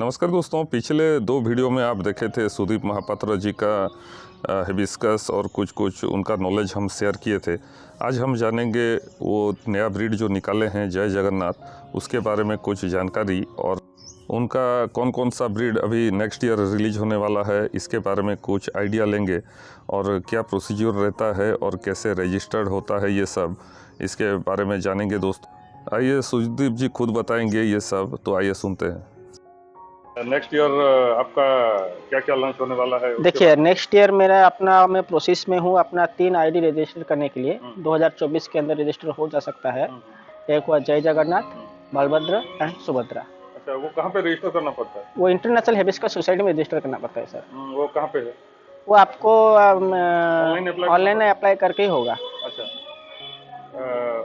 नमस्कार दोस्तों, पिछले दो वीडियो में आप देखे थे सुदीप महापात्रा जी का हिबिस्कस और कुछ उनका नॉलेज हम शेयर किए थे। आज हम जानेंगे वो नया ब्रीड जो निकाले हैं जय जगन्नाथ, उसके बारे में कुछ जानकारी और उनका कौन कौन सा ब्रीड अभी नेक्स्ट ईयर रिलीज होने वाला है, इसके बारे में कुछ आइडिया लेंगे और क्या प्रोसीजर रहता है और कैसे रजिस्टर्ड होता है, ये सब इसके बारे में जानेंगे दोस्तों। आइए सुदीप जी खुद बताएंगे ये सब, तो आइए सुनते हैं। नेक्स्ट ईयर आपका क्या क्या लॉन्च होने वाला है? देखिए, नेक्स्ट ईयर मेरा मैं प्रोसेस में हूँ अपना 3 आईडी रजिस्टर करने के लिए। 2024 के अंदर रजिस्टर हो जा सकता है। एक हुआ जय जगन्नाथ, बलभद्र एंड सुभद्रा। अच्छा, वो कहाँ पे रजिस्टर करना पड़ता है? वो इंटरनेशनल हिबिस्कस सोसाइटी में रजिस्टर करना पड़ता है सर। वो कहाँ पे है? वो आपको ऑनलाइन अप्लाई करके ही होगा। अच्छा,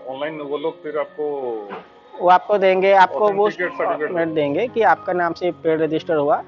ऑनलाइन वो लोग फिर आपको देंगे, आपको वो सर्टिफिकेट देंगे कि आपका नाम से पेड रजिस्टर हुआ।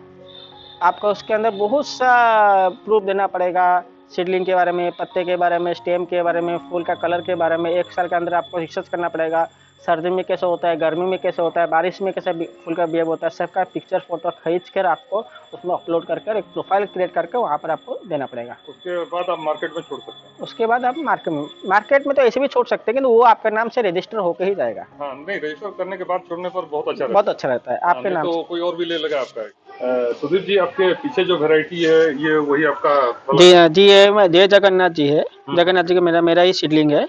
आपका उसके अंदर बहुत सा प्रूफ देना पड़ेगा, सीडलिंग के बारे में, पत्ते के बारे में, स्टेम के बारे में, फूल का कलर के बारे में। 1 साल के अंदर आपको रिसर्च करना पड़ेगा, सर्दी में कैसे होता है, गर्मी में कैसे होता है, बारिश में कैसे फूल का बिहेव होता है, सबका पिक्चर फोटो खींच कर आपको उसमें अपलोड करके एक प्रोफाइल क्रिएट करके वहाँ पर आपको देना पड़ेगा। उसके बाद आप मार्केट में छोड़ सकते हैं। उसके बाद आप मार्केट में तो ऐसे भी छोड़ सकते हैं, किंतु वो आपके नाम से रजिस्टर होकर ही जाएगा। हाँ, नहीं, रजिस्टर करने के बाद छोड़ने पर बहुत अच्छा रहता है आपके नाम तो कोई और भी ले लगा आपका। सुदीप जी, आपके पीछे जो वैरायटी है ये वही आपका? जी, ये जय जगन्नाथ जी है। जगन्नाथ जी का मेरा ही सीडलिंग है।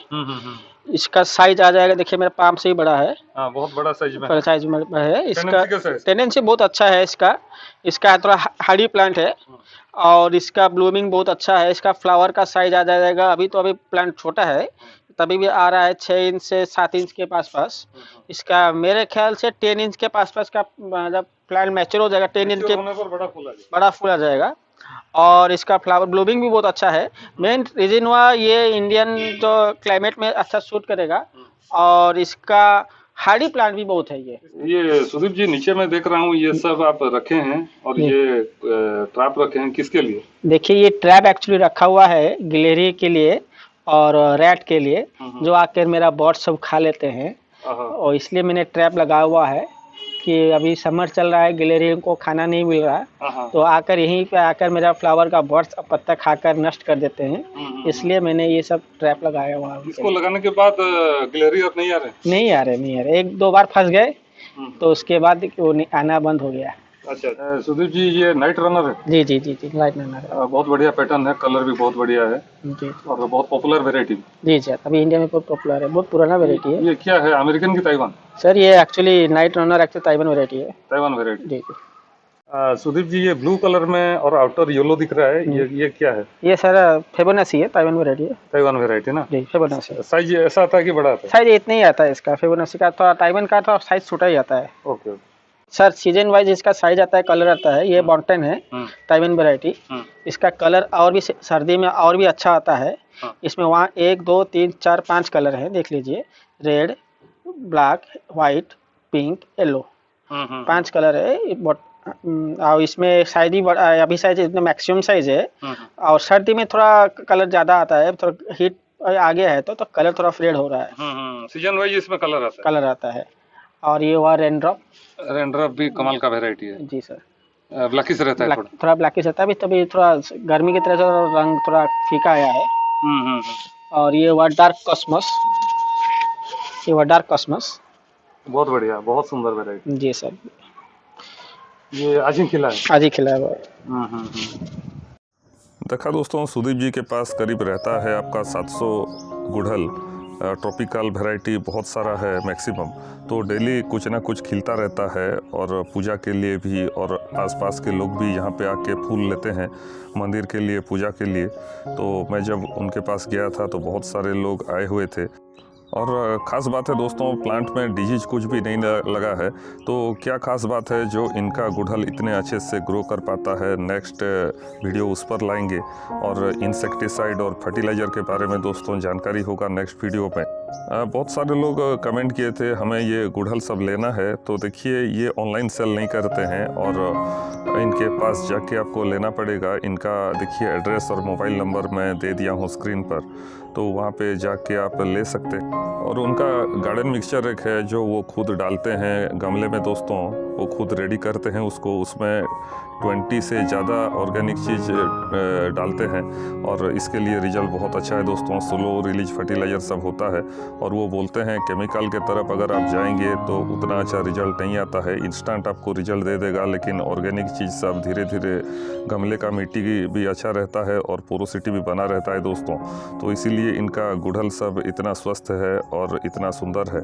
इसका साइज आ जाएगा, देखिए मेरा पाम से ही बड़ा है। बहुत बड़ा साइज में है। इसका टेंडेंसी बहुत अच्छा है। इसका थोड़ा हार्डी प्लांट है और इसका ब्लूमिंग बहुत अच्छा है। इसका फ्लावर का साइज आ जाएगा, अभी प्लांट छोटा है, तभी भी आ रहा है 6 इंच से 7 इंच के पास। इसका मेरे ख्याल से 10 इंच के पास का जब प्लांट मैच्योर हो जाएगा, 10 इंच के बड़ा फूल आ जाएगा। और इसका फ्लावर ब्लूमिंग भी बहुत अच्छा है। मेन रीजन हुआ ये इंडियन जो क्लाइमेट में अच्छा सूट करेगा और इसका हार्डी प्लांट भी बहुत है। ये सुदीप जी, नीचे मैं देख रहा हूँ ये सब आप रखे हैं और ये ट्रैप रखे हैं, किसके लिए? देखिए, ये ट्रैप एक्चुअली रखा हुआ है गिलहरी के लिए और रैट के लिए, जो आकर मेरा बर्ड सब खा लेते हैं, और इसलिए मैंने ट्रैप लगा हुआ है कि अभी समर चल रहा है, गिलहरी को खाना नहीं मिल रहा, तो आकर यहीं पे आकर मेरा फ्लावर का बर्ड्स पत्ता खाकर नष्ट कर देते हैं। इसलिए मैंने ये सब ट्रैप लगाया हुआ है। इसको लगाने के बाद गिलहरी अब नहीं आ रहे? 1-2 बार फंस गए तो उसके बाद वो आना बंद हो गया। अच्छा, सुदीप जी, ये नाइट रनर है? जी, नाइट रनर है। बहुत बढ़िया पैटर्न है, कलर भी बहुत बढ़िया है जी, और बहुत पॉपुलर वेराइटी। जी सर, अभी इंडिया में बहुत पॉपुलर है, बहुत पुराना वेराइटी है। ये क्या है, अमेरिकन की ताइवान? सर, ये actually night runner Taiwan variety है। Taiwan variety? जी। सुदीप जी, ये ब्लू कलर में और आउटर येलो दिख रहा है, ये क्या है? ये सर फेबोनाची है, ताइवान वेराइटी है। ताइवान वेराइटी ना? जी, फेबोनाची। साइज ऐसा आता है कि बड़ा आता है? साइज इतना ही आता है इसका, फेबोनाची का। तो ताइवान का तो साइज छोटा ही आता है। ओके। सर, सीजन वाइज इसका साइज आता है, कलर आता है। ये बॉन्टेन है, ताइवान वेराइटी। इसका कलर और भी सर्दी में और भी अच्छा आता है। इसमें वहाँ 1, 2, 3, 4, 5 कलर है, देख लीजिए। Red, black, white, pink, yellow, 5 colour है। और इसमें साइज भी बड़ा है, अभी साइज इतना मैक्सिमम साइज है। और सर्दी में थोड़ा कलर ज्यादा आता है, थोड़ा हीट आगे है तो कलर थोड़ा फेड हो रहा है। सीजन वाइज इसमें कलर आता है। और ये हुआ रेनड्रॉप भी कमाल का वेराइटी है। जी सर, ब्लैकिश रहता है, थोड़ा ब्लैकिश रहता है। तभी थोड़ा गर्मी की तरह से रंग थोड़ा फीका आया है। और ये हुआ डार्क कॉस्मस। बहुत बढ़िया, बहुत सुंदर वेराइटी। जी सर, ये आज ही खिला है? देखा दोस्तों, सुदीप जी के पास करीब रहता है आपका 700 गुड़हल। ट्रॉपिकल वैरायटी बहुत सारा है मैक्सिमम, तो डेली कुछ ना कुछ खिलता रहता है और पूजा के लिए भी, और आसपास के लोग भी यहाँ पे आके फूल लेते हैं मंदिर के लिए, पूजा के लिए। तो मैं जब उनके पास गया था तो बहुत सारे लोग आए हुए थे। और ख़ास बात है दोस्तों, प्लांट में डिजीज कुछ भी नहीं लगा है। तो क्या ख़ास बात है जो इनका गुड़हल इतने अच्छे से ग्रो कर पाता है, नेक्स्ट वीडियो उस पर लाएंगे। और इंसेक्टिसाइड और फर्टिलाइज़र के बारे में दोस्तों जानकारी होगा नेक्स्ट वीडियो में। बहुत सारे लोग कमेंट किए थे हमें ये गुड़हल सब लेना है, तो देखिए ये ऑनलाइन सेल नहीं करते हैं और इनके पास जाके आपको लेना पड़ेगा। इनका देखिए एड्रेस और मोबाइल नंबर मैं दे दिया हूँ स्क्रीन पर, तो वहाँ पे जाके आप ले सकते हैं। और उनका गार्डन मिक्सचर एक है जो वो खुद डालते हैं गमले में दोस्तों, वो खुद रेडी करते हैं उसको, उसमें 20 से ज़्यादा ऑर्गेनिक चीज़ डालते हैं और इसके लिए रिजल्ट बहुत अच्छा है दोस्तों। स्लो रिलीज फर्टिलाइज़र सब होता है और वो बोलते हैं केमिकल के तरफ अगर आप जाएंगे तो उतना अच्छा रिजल्ट नहीं आता है। इंस्टेंट आपको रिजल्ट दे देगा, लेकिन ऑर्गेनिक चीज़ सब धीरे धीरे, गमले का मिट्टी भी अच्छा रहता है और पोरोसिटी भी बना रहता है दोस्तों। तो इसीलिए इनका गुड़हल सब इतना स्वस्थ है और इतना सुंदर है।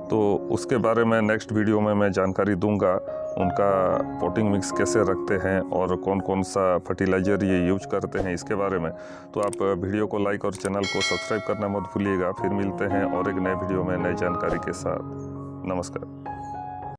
तो उसके बारे में नेक्स्ट वीडियो में मैं जानकारी दूंगा, उनका पॉटिंग मिक्स कैसे रखते हैं और कौन कौन सा फर्टिलाइज़र ये यूज करते हैं इसके बारे में। तो आप वीडियो को लाइक और चैनल को सब्सक्राइब करना मत भूलिएगा। फिर मिलते हैं और एक नए वीडियो में नई जानकारी के साथ। नमस्कार।